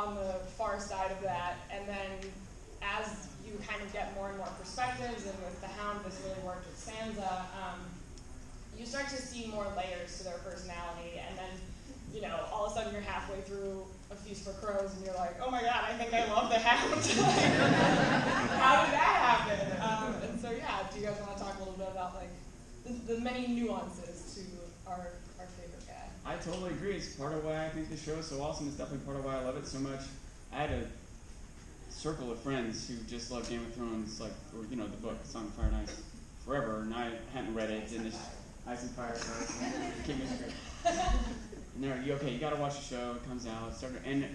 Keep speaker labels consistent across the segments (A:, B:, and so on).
A: on the far side of that, and then as you kind of get more and more perspectives, and with the Hound, this really worked with Sansa, you start to see more layers to their personality, and then, you know, all of a sudden you're halfway through A Feast for Crows, and you're like, oh my god, I think I love the Hound. How did that happen? And so, yeah, do you guys want to talk a little bit about, like, the many nuances to our favorite guy?
B: I totally agree. It's part of why I think the show is so awesome. It's definitely part of why I love it so much. I had a circle of friends who just love Game of Thrones, like, or, you know, the book, Song of Fire and Ice, forever, and I hadn't read it. Ice and Fire, sorry. King Mystery. And they're like, okay, you gotta watch the show, it comes out,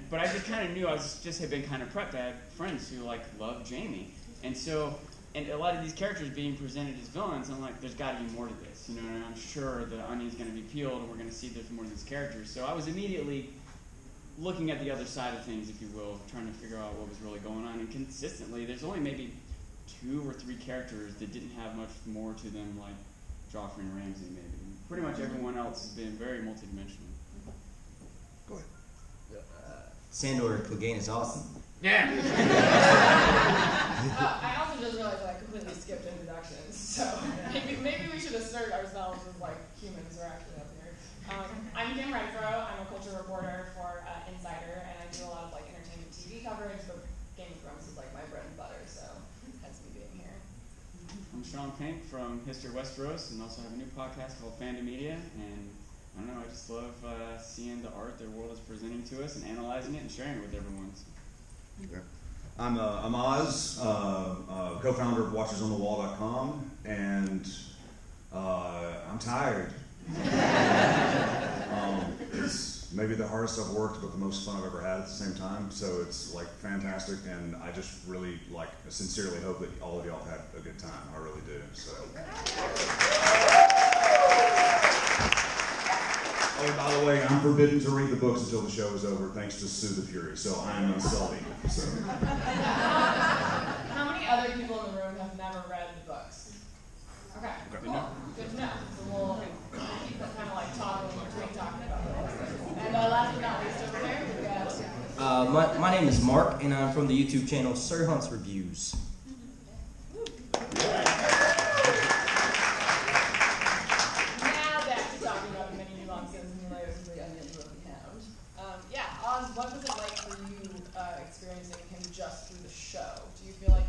B: but I just kind of knew, had been kind of prepped. I had friends who, like, loved Jaime. And so, and a lot of these characters being presented as villains, I'm like, there's gotta be more to this, you know, and I'm sure the onion's gonna be peeled and we're gonna see there's more of these characters. So I was immediately looking at the other side of things, if you will, trying to figure out what was really going on. And consistently, there's only maybe 2 or 3 characters that didn't have much more to them, like Joffrey and Ramsay, maybe. Pretty much everyone else has been very multidimensional.
C: Go ahead.
D: Sandor Clegane is awesome.
B: Yeah!
A: I also just realized that I completely skipped introductions, so maybe we should assert ourselves as, like, humans are actually up here. I'm Kim Renfro. I'm a culture reporter for Insider, and I do a lot of, like, entertainment TV coverage, but Game of Thrones is, like, my bread and butter, so hence me being here.
B: I'm Sean Pink from History of Westeros, and also have a new podcast called Fandom Media, and I don't know, I just love seeing the art their world is presenting to us and analyzing it and sharing it with everyone.
C: Okay. I'm Oz, co-founder of WatchersOnTheWall.com, and I'm tired. It's maybe the hardest I've worked, but the most fun I've ever had at the same time. So it's, like, fantastic, and I just really, like, sincerely hope that all of y'all have had a good time. I really do. So. Oh, by the way, I'm forbidden to read the books until the show is over, thanks to Sue the Fury. So I am unsullied. So.
A: How many other people in the room have never read the books? Okay, cool. Good to know. So we'll keep kind of, like, toggling between talking about those. And last but not least over here, we've got...
D: My name is Mark, and I'm from the YouTube channel Sir Hunt's Reviews.
A: Now back to talking about the many nuances and the layers of the onion of the Hound. Yeah, Oz, what was it like for you experiencing him just through the show? Do you feel like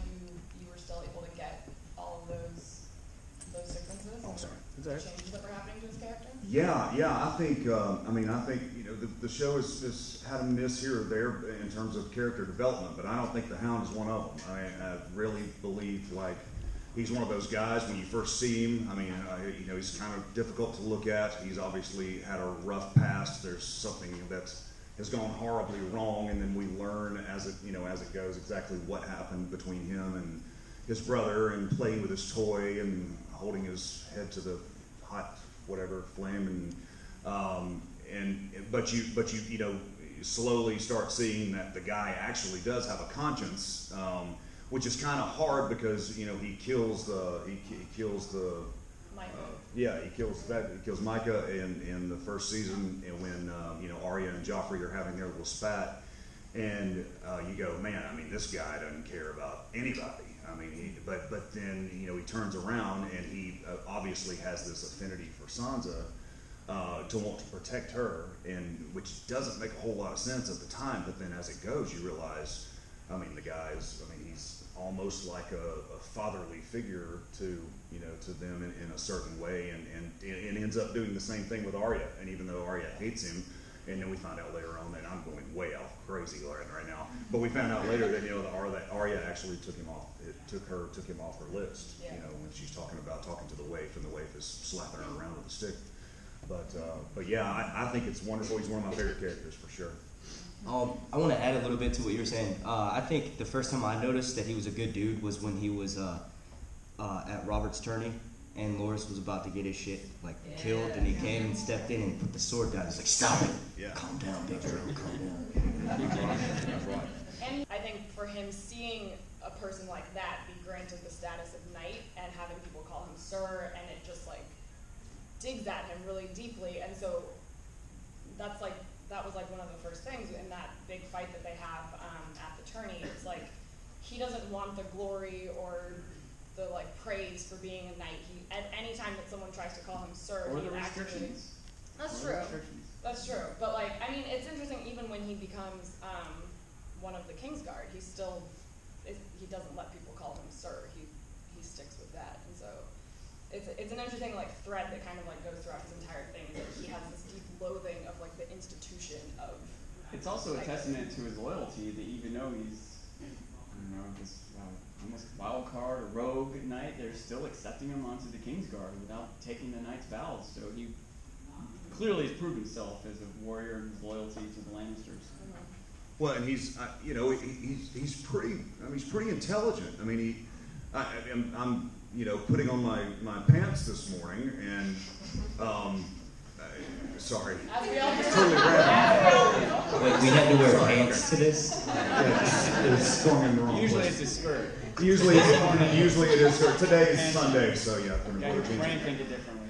A: you were still able to get all of those sequences?
C: Oh, sorry.
A: Changes that were happening to his character?
C: Yeah. I think you know, the show has had a miss here or there in terms of character development, but I don't think the Hound is one of them. I really believe, like, he's one of those guys when you first see him. I mean, you know, he's kind of difficult to look at. He's obviously had a rough past. There's something that has gone horribly wrong, and then we learn as it goes exactly what happened between him and his brother, and playing with his toy and holding his head to the hot whatever flame, but you know, slowly start seeing that the guy actually does have a conscience, which is kind of hard because, you know, he kills Micah in the first season, and when you know, Arya and Joffrey are having their little spat, and you go, man, I mean, this guy doesn't care about anybody. I mean, but then, you know, he turns around and he obviously has this affinity for Sansa, to want to protect her, and which doesn't make a whole lot of sense at the time. But then as it goes, you realize, I mean, the guy's, I mean, he's almost like a fatherly figure to, you know, to them in a certain way, and ends up doing the same thing with Arya. And even though Arya hates him, and then we find out later on that I'm going way off crazy right now, but we found out later that, you know, that Arya actually took him off her list. Yeah. You know, when she's talking to the waif, and the waif is slapping her around with a stick. But yeah, I think it's wonderful. He's one of my favorite characters for sure.
D: I want to add a little bit to what you were saying. I think the first time I noticed that he was a good dude was when he was at Robert's tourney, and Loras was about to get his shit killed, and he came and stepped in and put the sword down. He's like, "Stop it! Yeah. Calm down, big bro. Calm down."
A: That's right. And I think for him, seeing a person like that be granted the status of knight and having people call him sir, and it just digs at him really deeply, and so that was one of the first first things in that big fight that they have at the tourney. It's like he doesn't want the glory or the like praise for being a knight. He, at any time that someone tries to call him sir,
B: Or
A: he
B: the
A: actively.
B: restrictions.
A: That's
B: Or the
A: true.
B: restrictions.
A: That's true. But like, I mean, it's interesting. Even when he becomes one of the Kingsguard, he still he doesn't let people call him sir. He sticks with that, and so it's an interesting like thread that kind of like goes throughout his entire thing. That he has this deep loathing of like the institution of.
B: It's also a testament to his loyalty that even though he's, I don't know, this almost wild card or rogue knight, they're still accepting him onto the Kingsguard without taking the knight's vows. So he clearly has proved himself as a warrior and his loyalty to the Lannisters.
C: Well, and he's, you know, he's pretty. I mean, he's pretty intelligent. I mean, I'm you know, putting on my pants this morning, and sorry, it's totally random.
D: Wait, we had to wear pants to this?
C: Yeah, it's going in the wrong
B: Usually
C: place.
B: it's a skirt.
C: Usually it is. Today is Sunday, so yeah.
B: Yeah, your brain think it differently.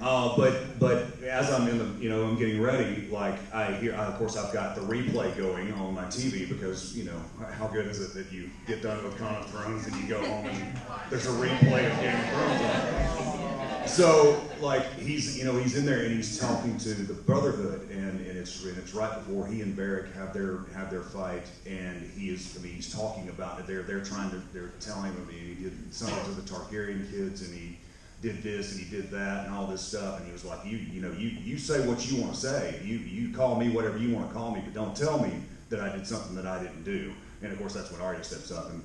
C: But as I'm in the, you know, I'm getting ready. Like of course, I've got the replay going on my TV because you know how good is it that you get done with Con of Thrones and you go home and there's a replay of Game of Thrones on. So like he's in there and he's talking to the Brotherhood and it's right before he and Beric have their fight and he's talking about it. They're telling him he did something to the Targaryen kids and he did this and he did that and all this stuff and he was like you say what you want to say, you call me whatever you want to call me, but don't tell me that I did something that I didn't do. And of course that's when Arya steps up and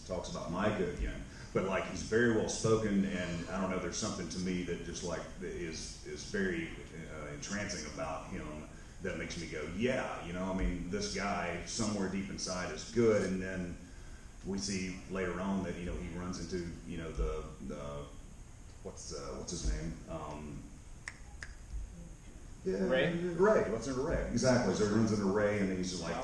C: talks about Micah again. But like he's very well spoken, and I don't know. There's something to me that just like is very entrancing about him that makes me go, yeah, you know. I mean, this guy somewhere deep inside is good, and then we see later on that he runs into the what's his name?
B: Ray?
C: What's in Ray? Exactly. So he runs into Ray, and he's like,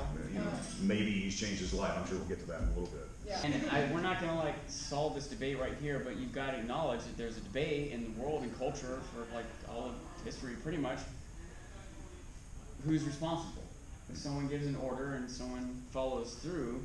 C: maybe he's changed his life. I'm sure we'll get to that in a little bit.
A: Yeah.
B: And we're not going to like solve this debate right here, but you've got to acknowledge that there's a debate in the world and culture for like all of history pretty much. Who's responsible? If someone gives an order and someone follows through,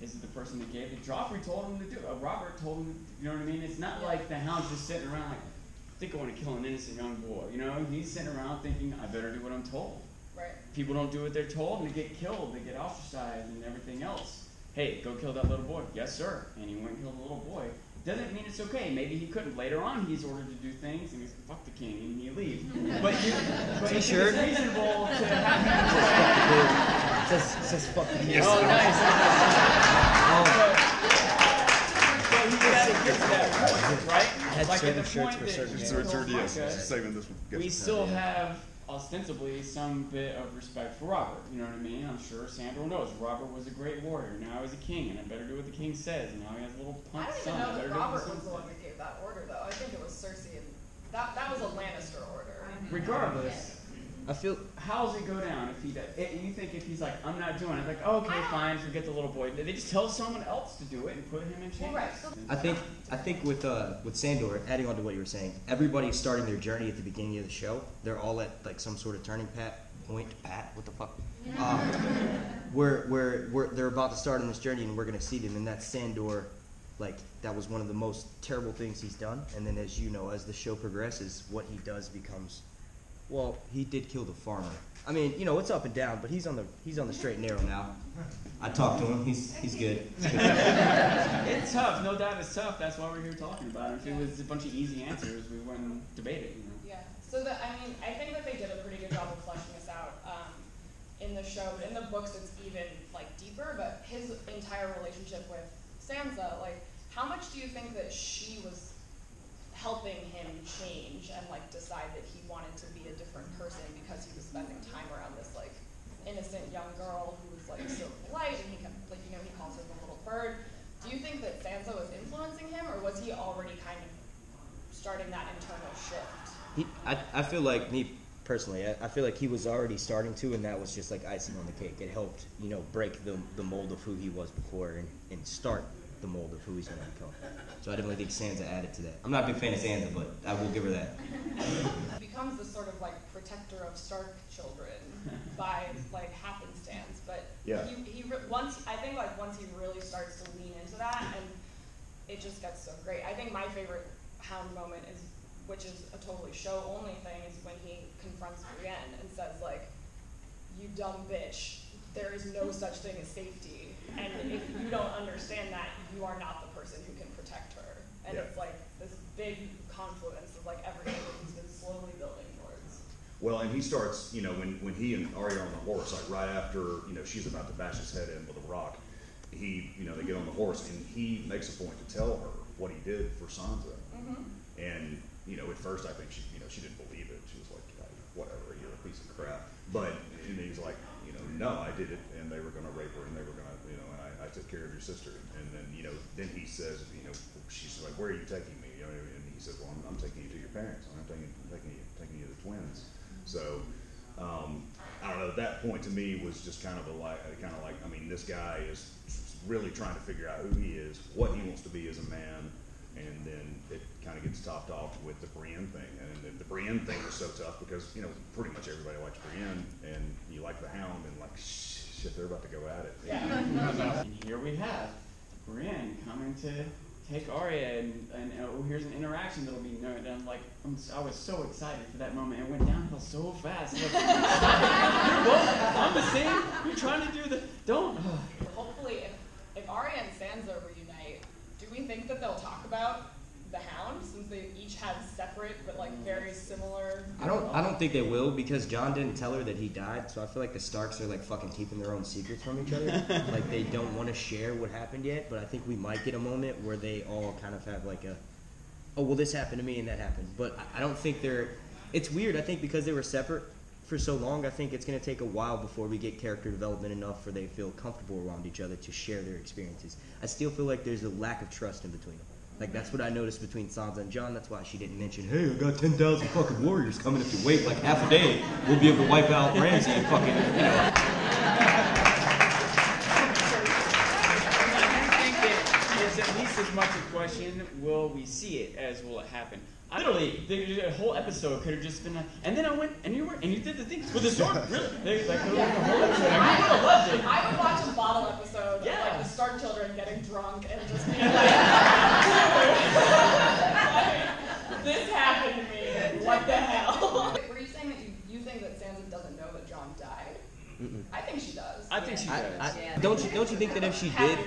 B: is it the person that gave it? Joffrey told him to do it. Robert told him, you know what I mean? It's not like the Hound's just sitting around like, I think I want to kill an innocent young boy. You know, he's sitting around thinking, I better do what I'm told.
A: Right.
B: People don't do what they're told and they get killed, they get ostracized and everything else. Hey, go kill that little boy. Yes, sir. And he went and killed the little boy. Doesn't mean it's okay. Maybe he couldn't. Later on, he's ordered to do things, and he's fuck the king, and he leaves. But it's reasonable to have him.
D: It says fuck the king.
B: Oh, nice. So he got to get to that point, right? Like at the point that
C: saving this one.
B: we still have ostensibly some bit of respect for Robert. You know what I mean? I'm sure Sandor knows Robert was a great warrior. Now he's a king, and I better do what the king says. And now he has a little punk son.
A: I don't even know that Robert was the one that gave that order, though. I think it was Cersei, and that was a Lannister order.
B: Regardless,
D: I feel.
B: how does it go down if he does? You think if he's like, I'm not doing it, like, oh, okay, fine, forget the little boy. They just tell someone else to do it and put him in chains.
A: Right.
D: I think with Sandor, adding on to what you were saying, everybody's starting their journey at the beginning of the show. They're all at like some sort of turning point. What the fuck? Where they're about to start on this journey, and we're gonna see them. And that's Sandor. Like that was one of the most terrible things he's done. And then, as you know, as the show progresses, what he does becomes. Well, he did kill the farmer. I mean, it's up and down, but he's on the straight and narrow now. I talked to him. He's good.
B: It's tough, no doubt it's tough. That's why we're here talking about it. If it was a bunch of easy answers, we wouldn't debate it.
A: Yeah. So I think that they did a pretty good job of fleshing this out in the show. But in the books, it's even like deeper. But his entire relationship with Sansa, like, how much do you think that she was helping him change and like decide that he wanted to be a different person because he was spending time around this like innocent young girl who was like so polite and he kept like he calls her the little bird. Do you think that Sansa was influencing him, or was he already kind of starting that internal shift?
D: I feel like me personally, I feel like he was already starting to, and that was just like icing on the cake. It helped break the mold of who he was before and start the mold of who he's going to become. So I definitely think Sansa added to that. I'm not a big fan of Sansa, but I will give her that.
A: He becomes the sort of like protector of Stark children by like happenstance, but
C: Yeah.
A: once he really starts to lean into that, and it just gets so great. I think my favorite Hound moment is, which is a totally show only thing, is when he confronts Brienne and says like, "You dumb bitch, there is no such thing as safety, and if you don't understand that, you are not the person who can protect her." And it's like this big confluence of like everything that he's been slowly building towards.
C: Well, and he starts, you know, when he and Arya are on the horse, like right after, you know, she's about to bash his head in with a rock, they get on the horse, and he makes a point to tell her what he did for Sansa. And, you know, at first I think she didn't believe it. She was like, whatever, you're a piece of crap. But, and he's like, you know, no, I did it, and they were going to rape her, and they were going to, you know, and I took care of your sister. And then, you know, then he says, you know, she's like, where are you taking me? You know, and he says, well, I'm taking you to your parents. I'm taking you to the twins. So, I don't know, that point to me was just kind of like, I mean, this guy is really trying to figure out who he is, what he wants to be as a man, and then it kind of gets topped off with the Brienne thing. And the Brienne thing was so tough because, you know, pretty much everybody likes Brienne, and you like the Hound, and like, shit, they're about to go at it.
B: And here we have Brienne coming to take Arya, and here's an interaction that'll be noted. And I'm like, I was so excited for that moment. It went downhill so fast. Like, you're both on the same. You're trying to do the don't.
A: Hopefully, if Arya and Sansa reunite, do we think that they'll talk about the Hound, since they each have separate but like very similar?
D: I don't think they will, because Jon didn't tell her that he died, so I feel like the Starks are like fucking keeping their own secrets from each other. Like they don't want to share what happened yet, but I think we might get a moment where they all kind of have like a, oh well, this happened to me and that happened. But I don't think they're. It's weird. I think because they were separate for so long, I think it's going to take a while before we get character development enough where they feel comfortable around each other to share their experiences. I still feel like there's a lack of trust in between them. Like, that's what I noticed between Sansa and Jon. That's why she didn't mention, hey, I got 10,000 fucking warriors coming. If you wait like half a day, we'll be able to wipe out Ramsay and fucking, you know.
B: I think it's at least as much a question, will we see it, as will it happen? Literally, the whole episode could have just been like, and then I went, and you did the thing with the sword, really? The whole episode, I would have loved it.
A: I would watch a bottle episode of like the Stark children getting drunk and just being like, this happened to me, what the hell? Were you saying that you think that Sansa doesn't know that Jon died? I think she does.
B: I think she does.
D: Don't you think that if she did,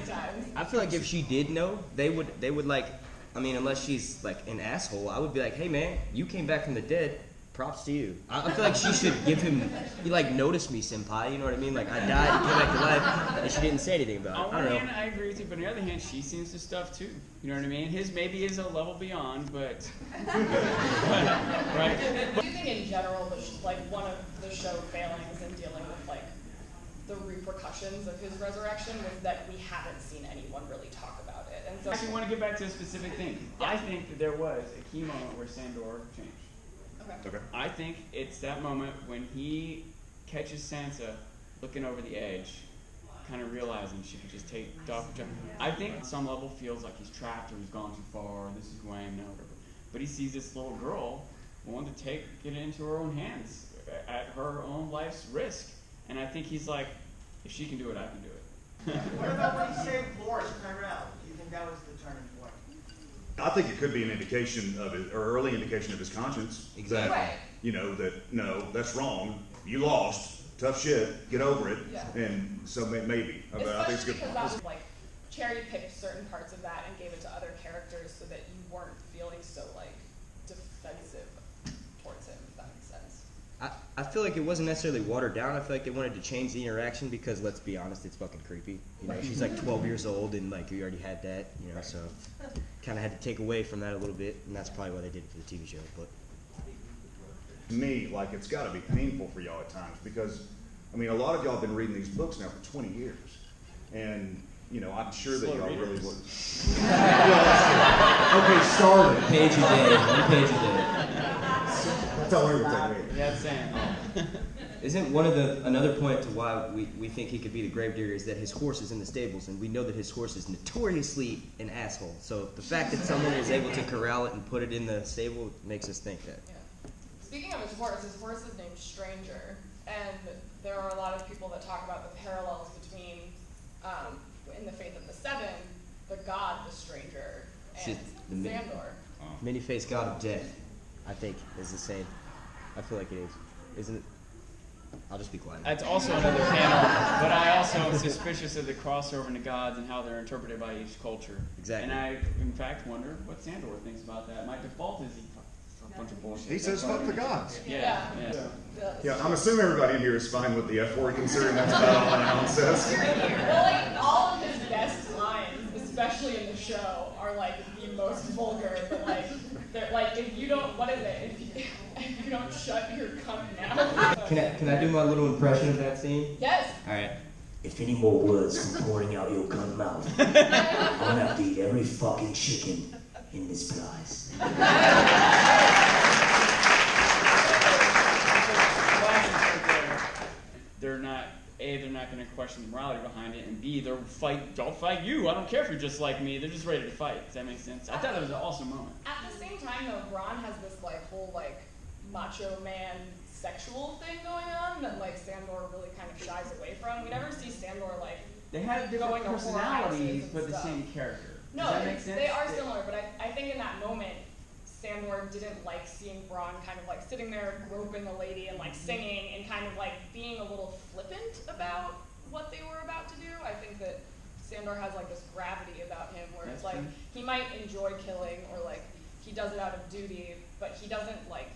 D: I feel like if she did know, they would like, I mean, unless she's like an asshole, I would be like, hey man, you came back from the dead, props to you. I feel like she should give him, you like, notice me, senpai, you know what I mean? Like, I died, came back to life, and she didn't say anything about it.
B: On one hand, I agree with you, but on the other hand, she seems to stuff too. You know what I mean? His maybe is a level beyond, but right?
A: Do you think in general, like one of the show failings in dealing with like the repercussions of his resurrection was that we haven't seen anyone really talk about it? And so
B: I actually want to get back to a specific thing.
A: Yeah.
B: I think that there was a key moment where Sandor changed.
C: Okay.
B: I think it's that moment when he catches Sansa looking over the edge, kind of realizing she could just take Dr. John. I think at some level feels like he's trapped or he's gone too far, this is who I am now, whatever. But he sees this little girl wanting to get it into her own hands at her own life's risk. And I think he's like, if she can do it, I can do it.
E: What about when he saved Loras Tyrell? Do you think that was the turning point?
C: I think it could be an indication of his, or early indication of his conscience.
D: Exactly.
C: That, you know, that, no, that's wrong. You lost. Tough shit. Get over it.
A: Yeah.
C: And so maybe. I think it's
A: Especially
C: good.
A: because that was like cherry-picked certain parts of that and gave it to other characters so that you weren't feeling so like defensive towards him, if that makes sense.
D: I feel like it wasn't necessarily watered down. I feel like they wanted to change the interaction because, let's be honest, it's fucking creepy. You know, she's like 12 years old and like we already had that, you know, so kind of had to take away from that a little bit, and that's probably why they did it for the TV show. But
C: To me, like, it's got to be painful for y'all at times because, I mean, a lot of y'all have been reading these books now for 20 years. And, you know, I'm sure that y'all really would.
F: Okay, started.
D: page a day, one page a day.
F: That's how we would take it.
B: Yeah, Sam.
D: Isn't another point to why we think he could be the Gravedigger is that his horse is in the stables, and we know that his horse is notoriously an asshole. So the fact that someone was able to corral it and put it in the stable makes us think that.
A: Yeah. Speaking of his horse is named Stranger, and there are a lot of people that talk about the parallels between, in the Faith of the Seven, the god, the stranger, and Sandor.
D: Many-faced god of death, I think, is the same. I feel like it is. Isn't it? I'll just be quiet.
B: That's also another panel, but I also am suspicious of the crossover into gods and how they're interpreted by each culture.
D: Exactly.
B: And I, in fact, wonder what Sandor thinks about that. My default is a bunch of bullshit.
F: He says fuck the gods.
B: Yeah.
C: Yeah, I'm assuming everybody here is fine with the F word, considering that's about all Hound says.
A: Well, like, all of his best lines, especially in the show, are like the most vulgar, but like, they're like, if you don't, what is it? If you don't shut your cunt now.
D: Can I do my little impression of that scene?
A: Yes.
D: All right.
G: If any more words come pouring out your cunt mouth, I'll have to eat every fucking chicken in this place.
B: They're not, A, they're not going to question the morality behind it, and B, they'll fight you. I don't care if you're just like me. They're just ready to fight. Does that make sense? I thought that was an awesome moment.
A: At the same time, though, Bronn has this like whole like macho man sexual thing going on that like Sandor really kind of shies away from. We never see Sandor like
B: They have different personalities, but the same character.
A: No,
B: Does that make sense?
A: they are similar, but I think in that moment, Sandor didn't like seeing Bronn kind of like sitting there groping the lady and like singing and kind of like being a little flippant about what they were about to do. I think that Sandor has like this gravity about him where it's like he might enjoy killing or like he does it out of duty, but he doesn't like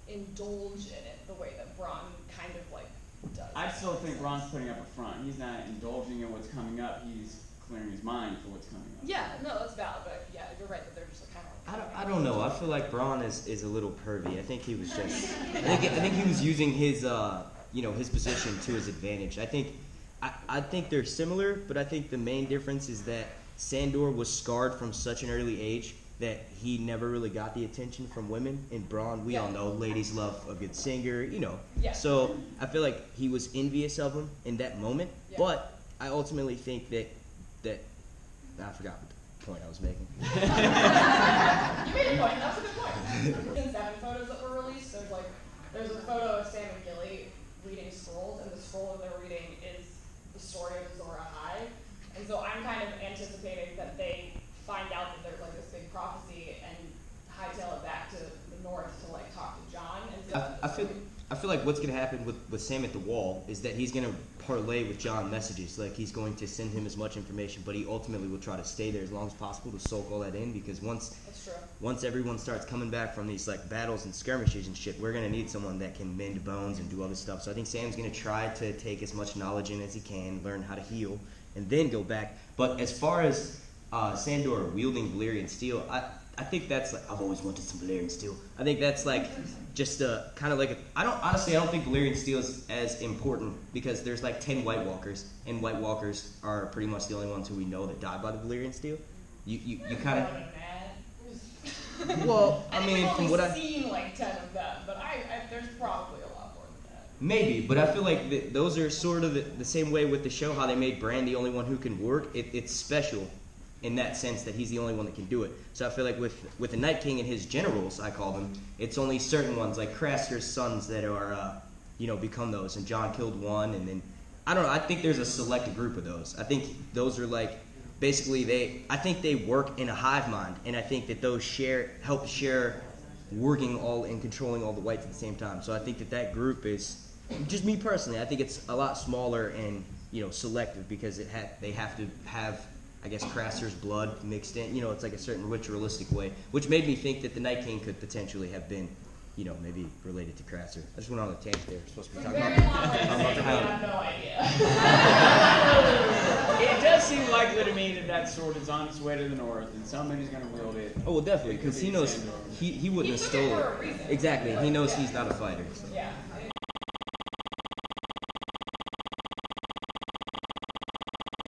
A: indulge in it the way that Bronn kind of like does.
B: I still think Ron's putting up a front. He's not indulging in what's coming up. He's clearing his mind for what's coming up.
A: Yeah, no, that's valid, but yeah, you're right that they're just kind of like.
D: I don't know. I feel like Bronn is a little pervy. I think he was just. I think he was using his his position to his advantage. I think they're similar, but I think the main difference is that Sandor was scarred from such an early age that he never really got the attention from women. And Bronn, we all know, ladies love a good singer,
A: Yeah.
D: So I feel like he was envious of him in that moment.
A: Yeah.
D: But I ultimately think that I forgot what the point I was making.
A: You made a point. That's a good point. In 7 photos that were released, there's a photo of Sam and Gilly reading scrolls, and the scroll that they're reading is the story of Azor Ahai. And so I'm kind of anticipating that they find out that there's like this big prophecy and hightail it back to the north to like talk to Jon. And so
D: I feel like what's going to happen with Sam at the Wall is that he's going to parlay with Jon messages. Like, he's going to send him as much information, but he ultimately will try to stay there as long as possible to soak all that in, because once everyone starts coming back from these like battles and skirmishes and shit, we're going to need someone that can mend bones and do other stuff. So I think Sam's going to try to take as much knowledge in as he can, learn how to heal, and then go back. But as far as Sandor wielding Valyrian steel, I think that's like, I've always wanted some Valyrian steel. I think that's like just a kind of like a, I don't think Valyrian steel is as important, because there's like 10 White Walkers, and White Walkers are pretty much the only ones who we know that die by the Valyrian steel. You kind of. Well, I mean, from what I've
A: seen, like 10 of them, but there's probably a lot more than that.
D: Maybe, but I feel like those are sort of the same way with the show, how they made Bran the only one who can work. It's special in that sense that he's the only one that can do it. So I feel like with the Night King and his generals, I call them, it's only certain ones, like Craster's sons, that are, become those. And Jon killed one, and then, I don't know, I think there's a select group of those. I think those are like, basically I think they work in a hive mind, and I think that those help share working all and controlling all the whites at the same time. So I think that group is, just me personally, I think it's a lot smaller and, selective, because they have to have, I guess, Craster's blood mixed in. It's like a certain ritualistic way, which made me think that the Night King could potentially have been, maybe related to Craster. I just went on a tangent there. We're supposed to be talking about
A: the Hound. I have no idea.
B: It does seem likely to me that sword is on its way to the north, and somebody's going to wield it.
D: Oh, well, definitely, because he knows he wouldn't have stolen it.
A: Reason.
D: Exactly. He knows he's not a fighter. So.
A: Yeah.